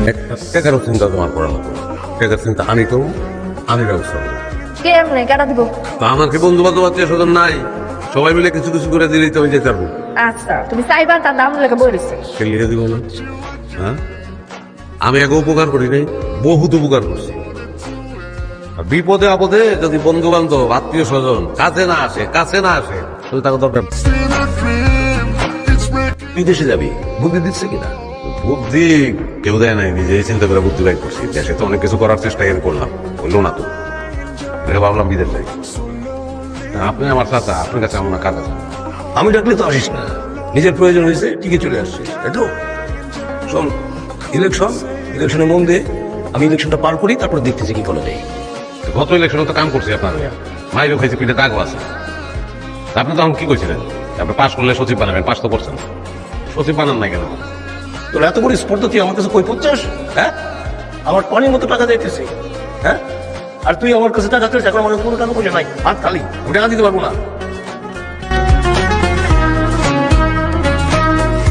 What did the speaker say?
একটা টাকারও চিন্তা তোমার করার মতো না। টাকার চিন্তা আমি করবো, আমি ব্যবস্থা করবো। কেমনে কেন দিব? তা আমার কি বন্ধু বান্ধব আত্মীয় স্বজন নাই? সবাই মিলে কিছু কিছু করে দিলেই তো আমি যেতে পারবো। আচ্ছা তুমি চাইবা তার দাম লেগে বই দিচ্ছে। সে লিখে দিব না? হ্যাঁ, আমি আগে উপকার করি নাই, বহুত উপকার করছি। আর বিপদে আপদে যদি বন্ধু বান্ধব আত্মীয় স্বজন কাছে না আসে তাহলে তাকে দরকার। বিদেশে যাবি, বুদ্ধি দিচ্ছে কিনা? বুদ্ধি কেউ দেয় নাই, নিজেই চিন্তা করে বুদ্ধি বাইর করছি। দেশে তো অনেক কিছু করার চেষ্টা করলাম, হইলো না তো। দেখে ভাবলাম বিদেশ যাই। আপনি আমার চাচা, আপনার কাছে আমার কাজ আছে। আমি ডাকলে তো আসিস না, নিজের প্রয়োজন হয়েছে ঠিকই চলে আসছিস, তাই তো? শোন, ইলেকশনে মন দে, আমি ইলেকশনটা পার করি, তারপর দেখতেছি কি করা যায়। গত ইলেকশনে তো কাম করছি আপনার মাইরও খাইছে, পিঠে দাগও আছে। তা আপনি তখন কি কইছিলেন? আপনি পাশ করলে সচিব বানাবেন, পাশ তো করছেন। সচিব বানান নাই কেন? তোর এত বড় স্পর্ধা তুই আমার কাছে কই পড়ছিস? হ্যাঁ, আমার পানির মতো টাকা যাইতেছে, হ্যাঁ? আর তুই আমার কাছে টাকা চাইছিস, এখন আমার কোনো টাকা পয়সা নাই, হাত খালি, টাকা দিতে পারবো না।